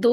2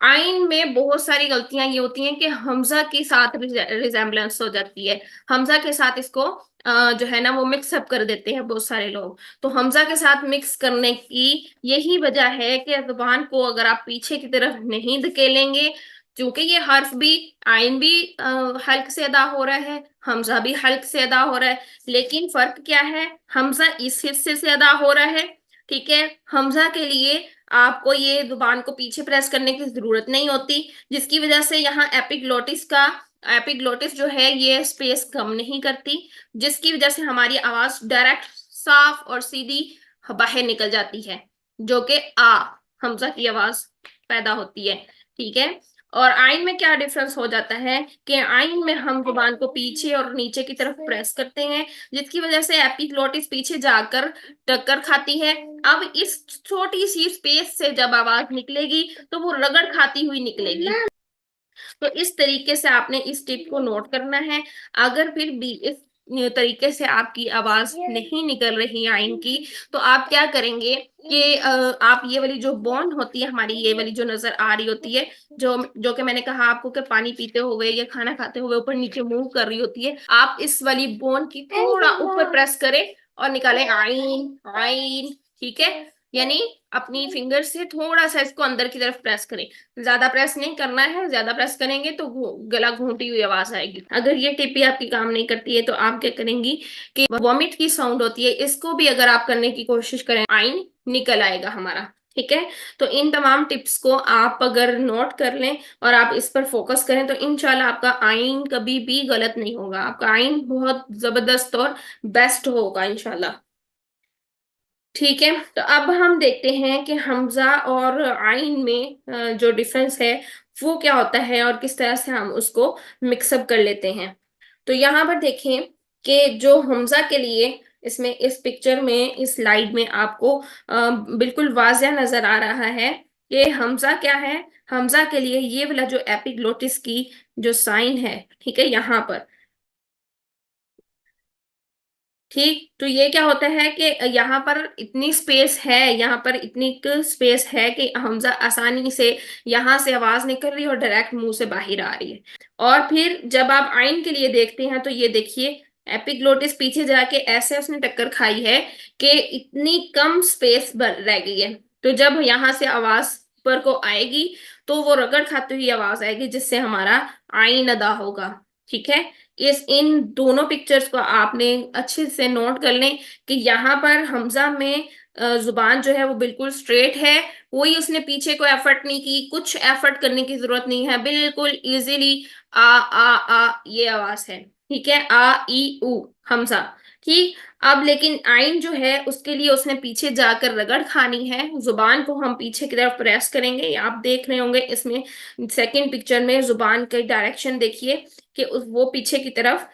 آئین میں بہت ساری غلطیاں یہ ہوتی ہیں کہ حمزہ کے ساتھ ریزیمبلنس ہو جاتی ہے، حمزہ کے ساتھ اس کو جو ہے نا وہ مکس اپ کر دیتے ہیں بہت سارے لوگ. تو حمزہ کے ساتھ مکس کرنے کی یہی وجہ ہے کہ زبان کو اگر آپ پیچھے کی طرف نہیں دھکیلیں گے، چونکہ یہ حرف بھی، آئین بھی حلق سے ادا ہو رہا ہے، حمزہ بھی حلق سے ادا ہو رہا ہے، لیکن فرق کیا ہے؟ حمزہ اس حصے سے ادا ہو رہا ہے، ٹھیک ہے. حمزہ کے لیے آپ کو یہ زبان کو پیچھے پریس کرنے کی ضرورت نہیں ہوتی، جس کی وجہ سے یہاں ایپیگلوٹس جو ہے یہ سپیس کم نہیں کرتی، جس کی وجہ سے ہماری آواز ڈائریکٹ صاف اور سیدھی باہر نکل جاتی ہے، جو کہ حمزہ کی آواز پیدا ہوتی ہے، ٹھیک ہے. اور آئین میں کیا ڈفرنس ہو جاتا ہے کہ آئین میں ہم زبان کو پیچھے اور نیچے کی طرف پریس کرتے ہیں، جس کی وجہ سے ایپیگلوٹس پیچھے جا کر ٹکر کھاتی ہے. اب اس چھوٹی سی اسپیس سے جب آواز نکلے گی تو وہ رگڑ کھاتی ہوئی نکلے گی. تو اس طریقے سے آپ نے اس ٹپ کو نوٹ کرنا ہے. اگر پھر بھی اس طریقے سے آپ کی آواز نہیں نکل رہی آئین کی، تو آپ کیا کریں گے کہ آپ یہ والی جو بون ہوتی ہے ہماری، یہ والی جو نظر آ رہی ہوتی ہے، جو کہ میں نے کہا آپ کو کہ پانی پیتے ہوئے یا کھانا کھاتے ہوئے اوپر نیچے موو کر رہی ہوتی ہے، آپ اس والی بون کی تھوڑا اوپر پریس کریں اور نکالیں آئین آئین، ٹھیک ہے. یعنی اپنی فنگر سے تھوڑا سا اس کو اندر کی طرف پریس کریں، زیادہ پریس نہیں کرنا ہے، زیادہ پریس کریں گے تو گلا گھونٹی ہوئی آواز آئے گی. اگر یہ ٹپ بھی آپ کی کام نہیں کرتی ہے تو آپ کیا کریں گی کہ وامٹ کی ساؤنڈ ہوتی ہے، اس کو بھی اگر آپ کرنے کی کوشش کریں آئین نکل آئے گا ہمارا، ٹھیک ہے. تو ان تمام ٹپس کو آپ اگر نوٹ کر لیں اور آپ اس پر فوکس کریں تو انشاءاللہ آپ کا آئین کبھی بھی غلط نہیں ہوگا، آپ کا آئین بہت زبردست اور بیسٹ ہوگا انشاءاللہ. ٹھیک ہے. تو اب ہم دیکھتے ہیں کہ حمزہ اور آئین میں جو ڈفرنس ہے وہ کیا ہوتا ہے اور کس طرح سے ہم اس کو مکس اپ کر لیتے ہیں. تو یہاں پر دیکھیں کہ جو حمزہ کے لیے اس پکچر میں اس سلائیڈ میں آپ کو بالکل واضح نظر آ رہا ہے کہ حمزہ کیا ہے. حمزہ کے لیے یہ والا جو ایپیگلوٹس کی جو سائن ہے، ٹھیک ہے، یہاں پر، ٹھیک. تو یہ کیا ہوتا ہے کہ یہاں پر اتنی سپیس ہے، یہاں پر اتنی سپیس ہے کہ حمزہ آسانی سے یہاں سے آواز نکل رہی ہے اور ڈائریکٹ منہ سے باہر آ رہی ہے. اور پھر جب آپ آئین کے لیے دیکھتے ہیں تو یہ دیکھیے ایپیگلوٹس پیچھے جا کے ایسے اس نے ٹکر کھائی ہے کہ اتنی کم سپیس رہ گئی ہے. تو جب یہاں سے آواز پر کو آئے گی تو وہ رگڑ کھاتی ہوئی آواز آئے گی، جس سے ہمارا آئین ادا ہوگا، ٹھیک ہے. ان دونوں پکچرز کو آپ نے اچھے سے نوٹ کر لیں کہ یہاں پر حمزہ میں زبان جو ہے وہ بالکل سٹریٹ ہے، کوئی اس نے پیچھے کوئی ایفرٹ نہیں کی، کچھ ایفرٹ کرنے کی ضرورت نہیں ہے، بالکل ایزیلی آ آ یہ آواز ہے، ٹھیک ہے، آ ای او حمزہ، ٹھیک. اب لیکن آئین جو ہے اس کے لیے اس نے پیچھے جا کر رگڑ کھانی ہے، زبان کو ہم پیچھے کی طرف پریس کریں گے. آپ دیکھ رہے ہوں گے اس میں سیکنڈ پکچر میں زبان کی ڈائریکشن دیکھیے کہ وہ پیچھے کی طرف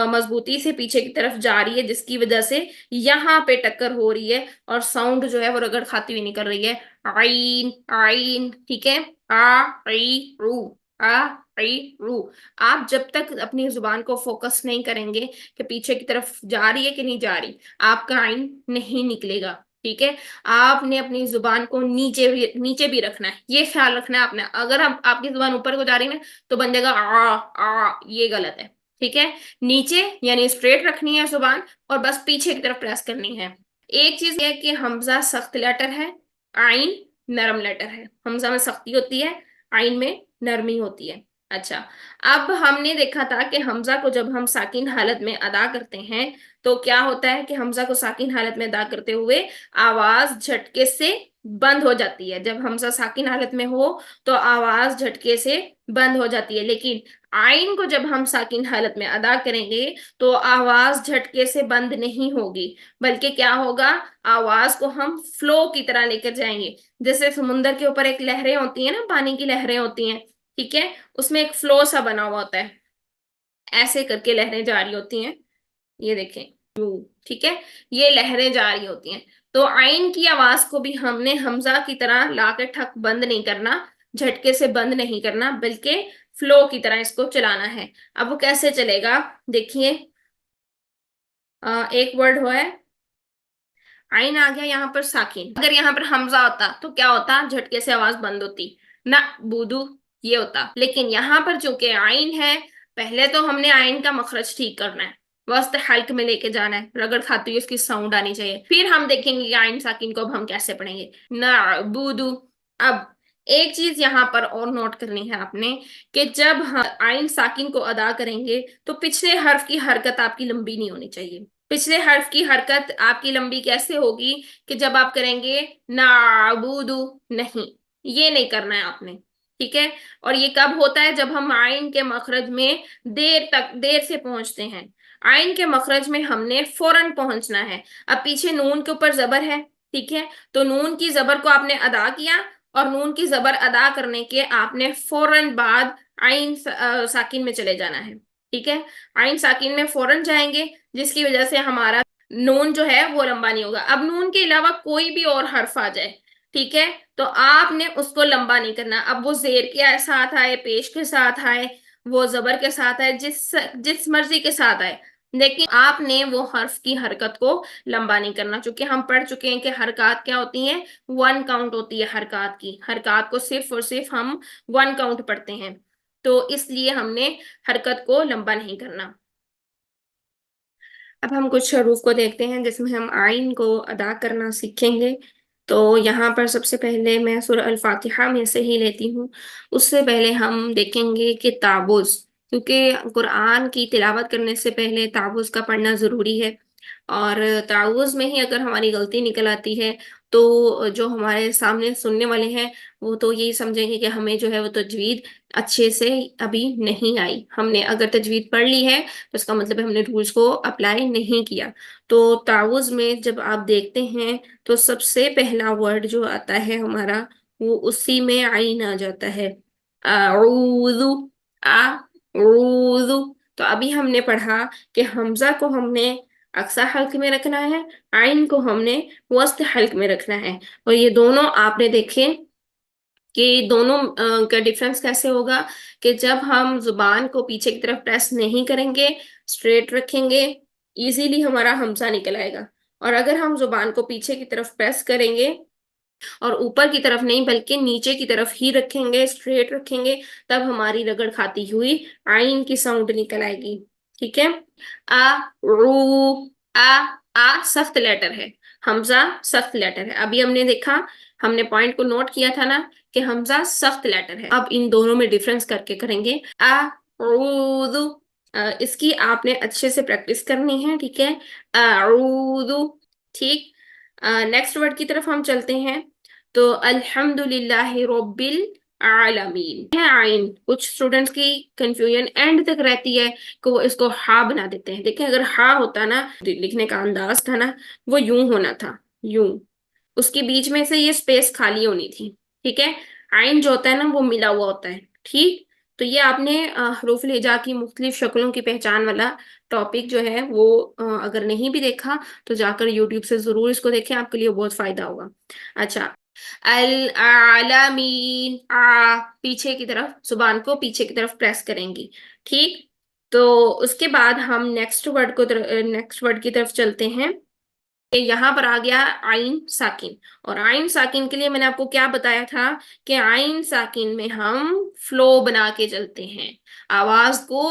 مضبوطی سے پیچھے کی طرف جا رہی ہے، جس کی وجہ سے یہاں پہ ٹکر ہو رہی ہے اور ساؤنڈ جو ہے وہ رگڑ کھاتی ہوئی نکل رہی ہے. آئین آئین، ٹھیک ہے، آ ای رو آ ای رو. آپ جب تک اپنی زبان کو فوکس نہیں کریں گے کہ پیچھے کی طرف جا رہی ہے کہ نہیں جا رہی، آپ کا آئین نہیں نکلے گا، ٹھیک ہے. آپ نے اپنی زبان کو نیچے بھی رکھنا ہے، یہ خیال رکھنا ہے آپ نے. اگر آپ کی زبان اوپر کو جا رہی ہے تو بن جائے گا یہ غلط ہے، ٹھیک ہے. نیچے یعنی اسٹریٹ رکھنی ہے زبان اور بس پیچھے کی طرف پریس کرنی ہے. ایک چیز یہ کہ حمزہ سخت لیٹر ہے، آئین نرم لیٹر ہے. حمزہ میں سختی ہوتی ہے، آئین میں نرمی ہوتی ہے. اچھا، اب ہم نے دیکھا تھا کہ حمزہ کو جب ہم ساکن حالت میں ادا کرتے ہیں تو کیا ہوتا ہے کہ حمزہ کو ساکن حالت میں ادا کرتے ہوئے آواز جھٹکے سے بند ہو جاتی ہے. جب حمزہ ساکن حالت میں ہو تو آواز جھٹکے سے بند ہو جاتی ہے، لیکن آئین کو جب ہم ساکن حالت میں ادا کریں گے تو آواز جھٹکے سے بند نہیں ہوگی، بلکہ کیا ہوگا، آواز کو ہم فلو کی طرح لے کر جائیں گے. جیسے سمندر کے اوپر ایک لہریں ہوتی ہیں نا، پانی کی لہریں ہوتی ہیں، ٹھیک ہے، اس میں ایک فلو سا بنا ہوا ہوتا ہے، ایسے کر کے لہریں جاری ہوتی ہیں، یہ دیکھیں، ٹھیک ہے، یہ لہریں جاری ہوتی ہیں. تو آئین کی آواز کو بھی ہم نے حمزہ کی طرح لا کے ٹھک بند نہیں کرنا، جھٹکے سے بند نہیں کرنا، بلکہ فلو کی طرح اس کو چلانا ہے. اب وہ کیسے چلے گا دیکھیے، ایک ورڈ ہوا ہے آئین آ گیا یہاں پر ساکن. اگر یہاں پر حمزہ ہوتا تو کیا ہوتا؟ جھٹکے سے آواز بند ہوتی، نہ بودو یہ ہوتا. لیکن یہاں پر چونکہ آئین ہے، پہلے تو ہم نے آئین کا مخرج ٹھیک کرنا ہے، وسط حلق میں لے کے جانا ہے، رگڑ کھاتی ہوئی اس کی ساؤنڈ آنی چاہیے، پھر ہم دیکھیں گے کہ آئین ساکن کو اب ہم کیسے پڑھیں گے. نعبدو. اب ایک چیز یہاں پر اور نوٹ کرنی ہے آپ نے، کہ جب ہم آئین ساکن کو ادا کریں گے تو پچھلے حرف کی حرکت آپ کی لمبی نہیں ہونی چاہیے. پچھلے حرف کی حرکت آپ کی لمبی کیسے ہوگی؟ کہ جب آپ کریں گے نعبدو، نہیں، یہ نہیں کرنا ہے آپ نے. ٹھیک ہے؟ اور یہ کب ہوتا ہے؟ جب ہم آئین کے مخرج میں دیر سے پہنچتے ہیں. آئین کے مخرج میں ہم نے فوراً پہنچنا ہے. اب پیچھے نون کے اوپر زبر ہے، ٹھیک ہے، تو نون کی زبر کو آپ نے ادا کیا، اور نون کی زبر ادا کرنے کے آپ نے فوراً بعد آئین ساکن میں چلے جانا ہے. ٹھیک ہے؟ آئین ساکن میں فوراً جائیں گے، جس کی وجہ سے ہمارا نون جو ہے وہ لمبا نہیں ہوگا. اب نون کے علاوہ کوئی بھی اور حرف آ جائے، ٹھیک ہے، تو آپ نے اس کو لمبا نہیں کرنا. اب وہ زیر کے ساتھ آئے، پیش کے ساتھ آئے، وہ زبر کے ساتھ آئے، جس مرضی کے ساتھ آئے، لیکن آپ نے وہ حرف کی حرکت کو لمبا نہیں کرنا. چونکہ ہم پڑھ چکے ہیں کہ حرکات کیا ہوتی ہیں؟ 1 کاؤنٹ ہوتی ہے حرکات کی. حرکات کو صرف اور صرف ہم 1 کاؤنٹ پڑھتے ہیں، تو اس لیے ہم نے حرکت کو لمبا نہیں کرنا. اب ہم کچھ حروف کو دیکھتے ہیں جس میں ہم آئین کو ادا کرنا سیکھیں گے. تو یہاں پر سب سے پہلے میں سورہ الفاتحہ میں سے ہی لیتی ہوں. اس سے پہلے ہم دیکھیں گے کہ تعوذ، کیونکہ قرآن کی تلاوت کرنے سے پہلے تعوذ کا پڑھنا ضروری ہے. اور تعوذ میں ہی اگر ہماری غلطی نکل آتی ہے تو جو ہمارے سامنے سننے والے ہیں وہ تو یہی سمجھیں گے کہ ہمیں جو ہے وہ تجوید اچھے سے ابھی نہیں آئی. ہم نے اگر تجوید پڑھ لی ہے تو اس کا مطلب ہے ہم نے رولز کو اپلائی نہیں کیا. تو تعوذ میں جب آپ دیکھتے ہیں تو سب سے پہلا ورڈ جو آتا ہے ہمارا، وہ اسی میں عین آ جاتا ہے. اعوذ، اعوذ. تو ابھی ہم نے پڑھا کہ حمزہ کو ہم نے اقصی حلق میں رکھنا ہے، عین کو ہم نے وسط حلق میں رکھنا ہے. اور یہ دونوں آپ نے دیکھے کہ دونوں کا ڈفرنس کیسے ہوگا، کہ جب ہم زبان کو پیچھے کی طرف پریس نہیں کریں گے، اسٹریٹ رکھیں گے، ایزیلی ہمارا حمزہ نکل آئے گا. اور اگر ہم زبان کو پیچھے کی طرف پریس کریں گے اور اوپر کی طرف نہیں بلکہ نیچے کی طرف ہی رکھیں گے، اسٹریٹ رکھیں گے، تب ہماری رگڑ کھاتی ہوئی آئین کی ساؤنڈ نکل آئے گی. ٹھیک ہے؟ آ رو، آ سخت لیٹر ہے، حمزہ سخت لیٹر ہے. ابھی ہم نے دیکھا، ہم نے پوائنٹ کو نوٹ کیا تھا نا کہ حمزہ سخت لیٹر ہے. اب ان دونوں میں ڈفرنس کر کے کریں گے. اعوذ، اس کی آپ نے اچھے سے پریکٹس کرنی ہے. ٹھیک ہے؟ اعوذ. ٹھیک. نیکسٹ ورڈ کی طرف ہم چلتے ہیں. تو الحمدللہ رب العالمین ہے آئین. کچھ اسٹوڈنٹس کی کنفیوژن اینڈ تک رہتی ہے کہ وہ اس کو ہا بنا دیتے ہیں. دیکھیں، اگر ہا ہوتا نا، لکھنے کا انداز تھا نا، وہ یوں ہونا تھا، یوں. اس کے بیچ میں سے یہ اسپیس خالی ہونی تھی. ٹھیک ہے؟ آئین جو ہوتا ہے نا وہ ملا ہوا ہوتا ہے. ٹھیک. تو یہ آپ نے حروف الہجا کی مختلف شکلوں کی پہچان والا ٹاپک جو ہے وہ اگر نہیں بھی دیکھا تو جا کر یوٹیوب سے ضرور اس کو دیکھیں، آپ کے لیے بہت فائدہ ہوگا. اچھا، العالمین، پیچھے کی طرف زبان کو پیچھے کی طرف پریس کریں گی. ٹھیک. تو اس کے بعد ہم نیکسٹ ورڈ کی طرف چلتے ہیں. یہاں پر آ گیا آئین ساکن. اور آئین ساکن کے لیے میں نے آپ کو کیا بتایا تھا کہ آئین ساکن میں ہم فلو بنا کے چلتے ہیں، آواز کو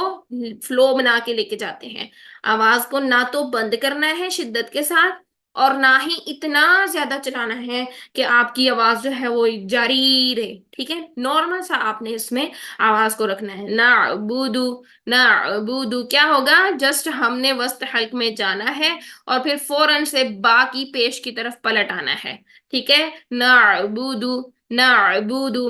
فلو بنا کے لے کے جاتے ہیں. آواز کو نہ تو بند کرنا ہے شدت کے ساتھ، اور نہ ہی اتنا زیادہ چلانا ہے کہ آپ کی آواز جو ہے وہ جاری رہے. ٹھیک ہے؟ نارمل سا آپ نے اس میں آواز کو رکھنا ہے. نعبدو، نعبدو کیا ہوگا؟ جسٹ ہم نے وسط حلق میں جانا ہے اور پھر فوراً سے با کی پیش کی طرف پلٹ آنا ہے. ٹھیک ہے؟ نعبدو، نعبدو.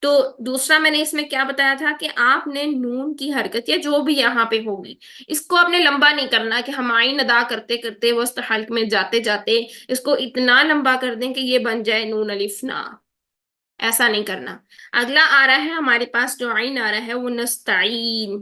تو دوسرا میں نے اس میں کیا بتایا تھا کہ آپ نے نون کی حرکت یا جو بھی یہاں پہ ہوگی، اس کو آپ نے لمبا نہیں کرنا کہ ہم آئین ادا کرتے کرتے وسط حلق میں جاتے جاتے اس کو اتنا لمبا کر دیں کہ یہ بن جائے نون الف نا. ایسا نہیں کرنا. اگلا آ رہا ہے ہمارے پاس، جو آئین آ رہا ہے وہ نستعین.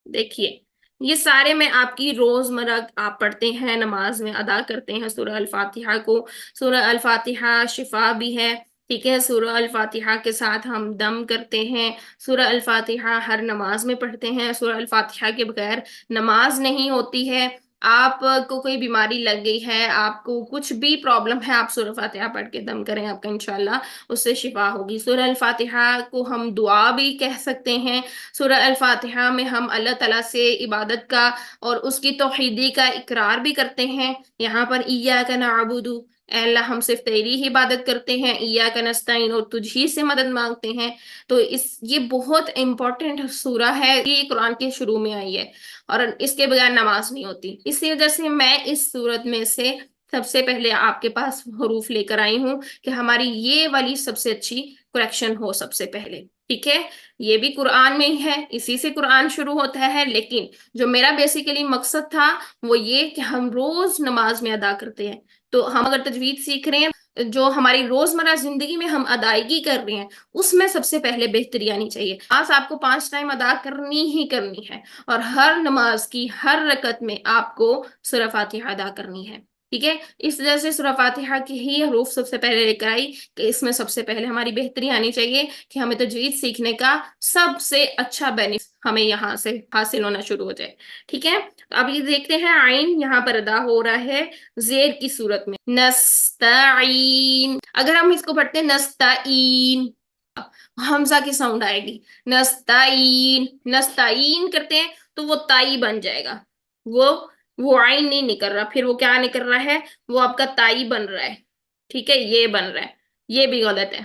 دیکھیے، یہ سارے میں آپ کی روزمرہ آپ پڑھتے ہیں، نماز میں ادا کرتے ہیں سورہ الفاتحہ کو. سورہ الفاتحہ شفا بھی ہے. ٹھیک ہے؟ سورہ الفاتحہ کے ساتھ ہم دم کرتے ہیں. سورہ الفاتحہ ہر نماز میں پڑھتے ہیں. سورہ الفاتحہ کے بغیر نماز نہیں ہوتی ہے. آپ کو کوئی بیماری لگ گئی ہے، آپ کو کچھ بھی پرابلم ہے، آپ سورہ فاتحہ پڑھ کے دم کریں، آپ کا انشاءاللہ اس سے شفا ہوگی۔ سورہ الفاتحہ کو ہم دعا بھی کہہ سکتے ہیں۔ سورہ الفاتحہ میں ہم اللہ تعالیٰ سے عبادت کا اور اس کی توحیدی کا اقرار بھی کرتے ہیں۔ یہاں پر ایاک نعبد، اے اللہ ہم صرف تیری ہی عبادت کرتے ہیں، ایاک نستعین، اور تجھ ہی سے مدد مانگتے ہیں۔ تو یہ بہت امپورٹنٹ سورہ ہے، یہ قرآن کے شروع میں آئی ہے اور اس کے بغیر نماز نہیں ہوتی۔ اسی وجہ سے میں اس سورت میں سے سب سے پہلے آپ کے پاس حروف لے کر آئی ہوں کہ ہماری یہ والی سب سے اچھی کریکشن ہو سب سے پہلے، ٹھیک ہے؟ یہ بھی قرآن میں ہی ہے، اسی سے قرآن شروع ہوتا ہے، لیکن جو میرا بیسیکلی مقصد تھا وہ یہ کہ ہم روز نماز میں ادا کرتے ہیں، تو ہم اگر تجوید سیکھ رہے ہیں، جو ہماری روزمرہ زندگی میں ہم ادائیگی کر رہے ہیں، اس میں سب سے پہلے بہتری آنی چاہیے۔ نماز آپ کو 5 ٹائم ادا کرنی ہی کرنی ہے، اور ہر نماز کی ہر رکعت میں آپ کو سورہ فاتحہ ادا کرنی ہے، ٹھیک ہے؟ اس وجہ سے سورہ فاتحہ کی ہی حروف سب سے پہلے لے کر آئی کہ اس میں سب سے پہلے ہماری بہتری آنی چاہیے کہ ہمیں تجوید سیکھنے کا سب سے اچھا بینیفٹ ہمیں یہاں سے حاصل ہونا شروع ہو جائے، ٹھیک ہے؟ تو اب یہ دیکھتے ہیں عین یہاں پر ادا ہو رہا ہے زیر کی صورت میں، نستعین۔ اگر ہم اس کو پڑھتے ہیں نستعین، حمزہ کی ساؤنڈ آئے گی، نستعین، نستعین کرتے ہیں تو وہ تائی بن جائے گا، وہ عین نہیں نکل رہا، پھر وہ کیا نکل رہا ہے؟ وہ آپ کا تائی بن رہا ہے، ٹھیک ہے؟ یہ بن رہا ہے، یہ بھی غلط ہے،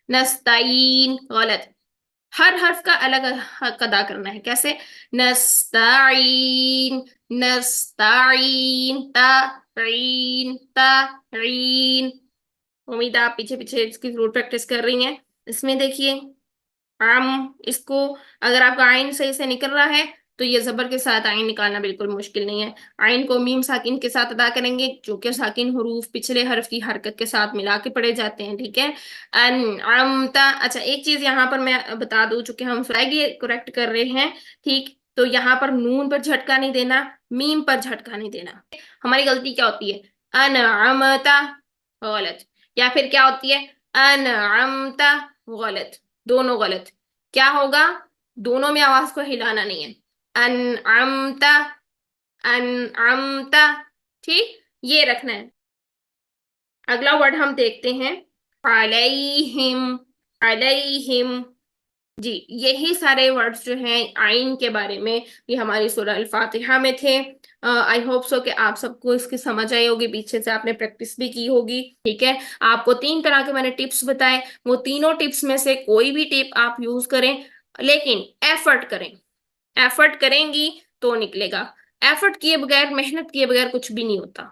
نستعین غلط۔ ہر حرف کا الگ حق ادا کرنا ہے، کیسے؟ نستعین، نستعین، تعین، تعین۔ امید ہے آپ پیچھے پیچھے اس کی ضرور پریکٹس کر رہی ہیں۔ اس میں دیکھیے اس کو اگر آپ کا عین صحیح سے نکل رہا ہے تو یہ زبر کے ساتھ عین نکالنا بالکل مشکل نہیں ہے۔ عین کو میم ساکن کے ساتھ ادا کریں گے، جو کہ ساکن حروف پچھلے حرف کی حرکت کے ساتھ ملا کے پڑھے جاتے ہیں، ٹھیک ہے؟ انعمتا۔ اچھا ایک چیز یہاں پر میں بتا دوں، چونکہ ہم فلائگی کریکٹ کر رہے ہیں، ٹھیک؟ تو یہاں پر نون پر جھٹکا نہیں دینا، میم پر جھٹکا نہیں دینا۔ ہماری غلطی کیا ہوتی ہے؟ انعمتا غلط، یا پھر کیا ہوتی ہے؟ انعمتا غلط، دونوں غلط۔ کیا ہوگا؟ دونوں میں آواز کو ہلانا نہیں ہے، انعمتا، انعمتا، ٹھیک؟ یہ رکھنا ہے۔ اگلا ورڈ ہم دیکھتے ہیں علیہم، علیہم۔ جی یہی سارے ورڈز جو ہیں عین کے بارے میں، یہ ہماری سورہ الفاتحہ میں تھے۔ آئی ہوپ سو کہ آپ سب کو اس کی سمجھ آئی ہوگی، پیچھے سے آپ نے پریکٹس بھی کی ہوگی، ٹھیک ہے؟ آپ کو 3 طرح کے میں نے ٹپس بتائے، وہ تینوں ٹپس میں سے کوئی بھی ٹپ آپ یوز کریں، لیکن ایفرٹ کریں، ایفرٹ کریں گی تو نکلے گا۔ ایفرٹ کیے بغیر، محنت کیے بغیر کچھ بھی نہیں ہوتا،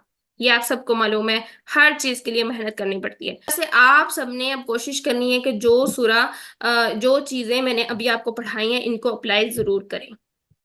یہ آپ سب کو معلوم ہے، ہر چیز کے لیے محنت کرنی پڑتی ہے۔ ویسے آپ سب نے اب کوشش کرنی ہے کہ جو چیزیں میں نے ابھی آپ کو پڑھائی ہیں ان کو اپلائی ضرور کریں۔